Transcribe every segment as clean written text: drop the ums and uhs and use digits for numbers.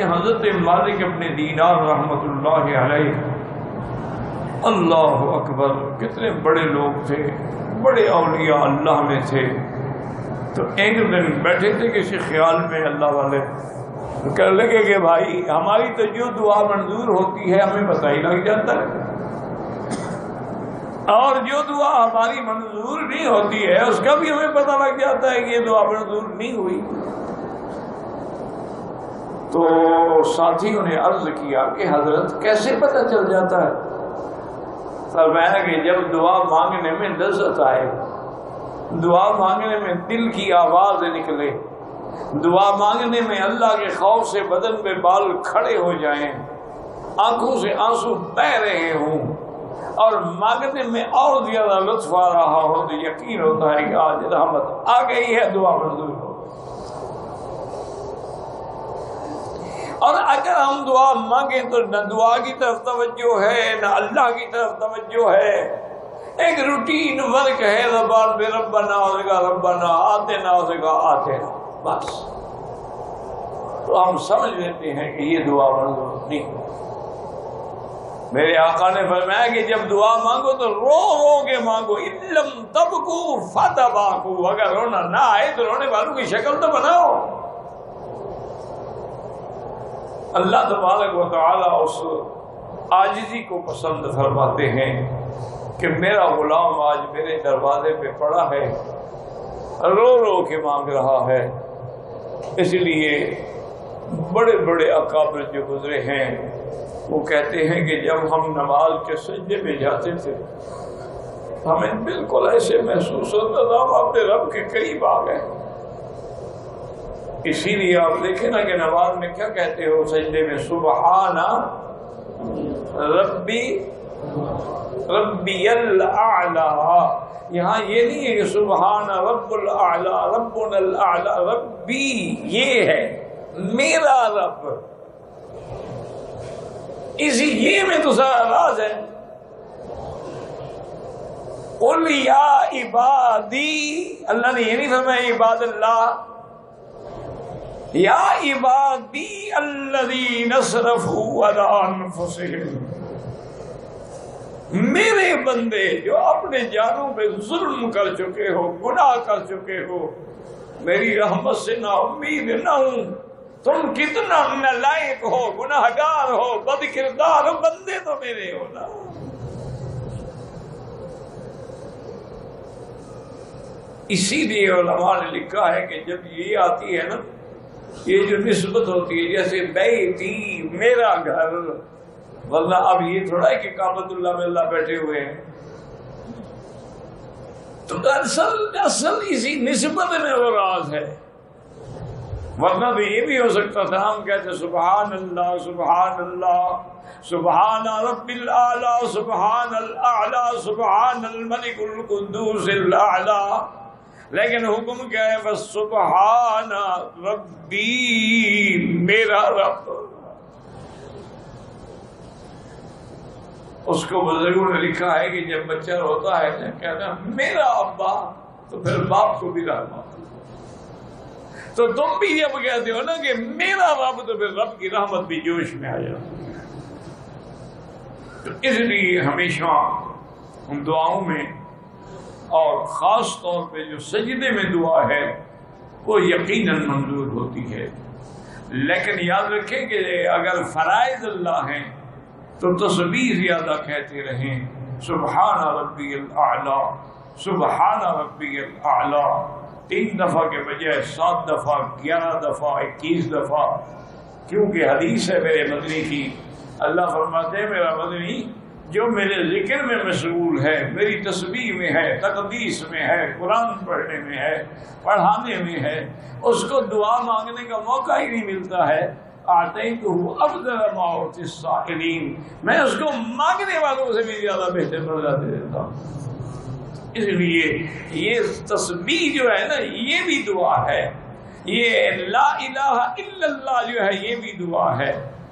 حضرت مالک ابن دینار رحمۃ اللہ علیہ، اللہ اکبر، کتنے بڑے لوگ تھے، بڑے اولیاء اللہ میں تھے۔ تو ایک دن بیٹھے تھے کسی خیال میں اللہ والے، کہنے لگے کہ بھائی ہماری تو جو دعا منظور ہوتی ہے ہمیں پتہ ہی لگ جاتا ہے، اور جو دعا ہماری منظور نہیں ہوتی ہے اس کا بھی ہمیں پتہ لگ جاتا ہے کہ یہ دعا منظور نہیں ہوئی۔ تو ساتھیوں نے عرض کیا کہ حضرت کیسے پتہ چل جاتا ہے؟ فرمایا کہ جب دعا مانگنے میں لذت آئے، دعا مانگنے میں دل کی آواز نکلے، دعا مانگنے میں اللہ کے خوف سے بدن میں بال کھڑے ہو جائیں، آنکھوں سے آنسو بہہ رہے ہوں، اور مانگنے میں اور زیادہ لطف آ رہا ہو، تو یقین ہوتا ہے کہ آج رحمت آ گئی ہے، دعا منظور ہو۔ اور اگر ہم دعا مانگیں تو نہ دعا کی طرف توجہ ہے نہ اللہ کی طرف توجہ ہے، ایک روٹین ورک ہے، زبان پہ ربنا ہوگا ربنا آتنا ہوگا آتنا، بس تو ہم سمجھ لیتے ہیں کہ یہ دعا منظور نہیں۔ میرے آقا نے فرمایا کہ جب دعا مانگو تو رو رو کے مانگو، ان لم تبکو فتباکو، اگر رونا نہ آئے تو رونے والوں کی شکل تو بناؤ۔ اللہ تبارک و تعالی اس عاجزی کو پسند فرماتے ہیں کہ میرا غلام آج میرے دروازے پہ پڑا ہے، رو رو کے مانگ رہا ہے۔ اس لیے بڑے بڑے اکابر جو گزرے ہیں وہ کہتے ہیں کہ جب ہم نماز کے سجدے میں جاتے تھے ہمیں بالکل ایسے محسوس ہوتا تھا ہم اپنے رب کے قریب آ گئے۔ اسی لیے آپ دیکھیں نا کہ نماز میں کیا کہتے ہو سجدے میں؟ سبحان ربی ربی الاعلی۔ یہاں یہ نہیں ہے کہ سبحان رب الاعلی ربنا الاعلی، ربی یہ ہے میرا رب، اسی یہ میں تو سارا راز ہے۔ قل یا عبادی، اللہ نے یہ نہیں فرمایا عباد اللہ، یا عبادی الذین اسرفوا علی انفسہم، میرے بندے جو اپنے جانوں پہ ظلم کر چکے ہو، گناہ کر چکے ہو، میری رحمت سے نا امید نہ ہوں۔ تم کتنا نالائق ہو، گناہ گار ہو، بد کردار ہو، بندے تو میرے ہو نا۔ اسی لیے علماء نے لکھا ہے کہ جب یہ آتی ہے نا، یہ جو نسبت ہوتی ہے جیسے بیتی میرا گھر، ورنہ اب یہ تھوڑا ہے کہ کعبۃ اللہ میں اللہ بیٹھے ہوئے ہیں، تو اصل اسی نسبت میں وہ راز ہے۔ ورنہ تو یہ بھی ہو سکتا تھا ہم کہتے سبحان اللہ سبحان اللہ سبحان رب الاعلی سبحان الاعلی سبحان الملک القدوس الاعلی، لیکن حکم کیا ہے؟ بس سبحان ربی، میرا رب۔ اس کو بزرگوں نے لکھا ہے کہ جب بچہ روتا ہے کہتا ہے میرا ابا، تو پھر باپ کو بھی رحمت۔ تو تم بھی جب کہتے ہو نا کہ میرا رب، تو پھر رب کی رحمت بھی جوش میں آ جاتی ہے۔ تو اس لیے ہمیشہ ان دعاؤں میں، اور خاص طور پہ جو سجدے میں دعا ہے وہ یقیناً منظور ہوتی ہے۔ لیکن یاد رکھیں کہ اگر فرائض اللہ ہیں تو تسبیح زیادہ کہتے رہیں، سبحان ربی الاعلی سبحان ربی الاعلی، 3 دفعہ کے بجائے 7 دفعہ 11 دفعہ 21 دفعہ، کیونکہ حدیث ہے میرے مدنی کی، اللہ فرماتے ہیں میرا مدنی جو میرے ذکر میں مشغول ہے، میری تسبیح میں ہے، تقدیس میں ہے، قرآن پڑھنے میں ہے، پڑھانے میں ہے، اس کو دعا مانگنے کا موقع ہی نہیں ملتا ہے۔ آتیتہ افضل ما اعطی السائلین، میں اس کو مانگنے والوں سے بھی زیادہ بہتر درجہ دے دیتا ہوں۔ اس لیے یہ تسبیح جو ہے نا یہ بھی دعا ہے، یہ لا الہ الا اللہ جو ہے یہ بھی دعا ہے۔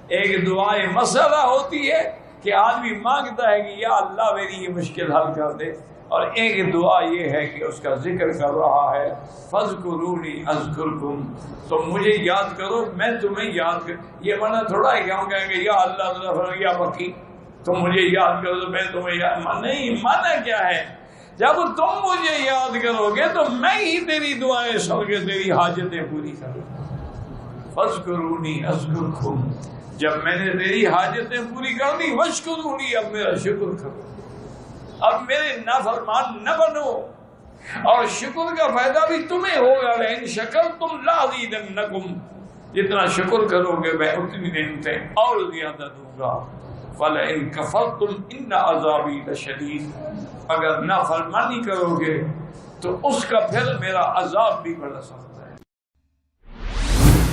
ایک دعائے مسئلہ ہوتی ہے کہ آدمی مانگتا ہے کہ یا اللہ میری یہ مشکل حل کر دے، اور ایک دعا یہ ہے کہ اس کا ذکر کر رہا ہے فاذکرونی اذکرکم، تم مجھے یاد کرو میں تمہیں یاد کر. یہ منع تھوڑا ہے کہ ہم کہیں گے یا اللہ یا بکی تم مجھے یاد کرو تو میں تمہیں یاد. نہیں، منع کیا ہے؟ جب تم مجھے یاد کرو گے تو میں ہی تیری دعائیں سن کے تیری حاجتیں پوری کروں. فاذکرونی اذکرکم، جب میں نے تیری حاجتیں پوری کر دی واشکرونی، اب میرا شکر کرو، اب میرے نافرمان نہ بنو. اور شکر کا فائدہ بھی تمہیں ہوگا. لئن شکرتم لازیدنکم، جتنا شکر کرو گے میں اتنی نعمتیں اور زیادہ دوں گا. وَلَئِن كَفَرْتُمْ إِنَّ عَذَابِي لَشَدِيدٌ، اگر نافرمانی کرو گے تو اس کا پھر میرا عذاب بھی بڑا سخت.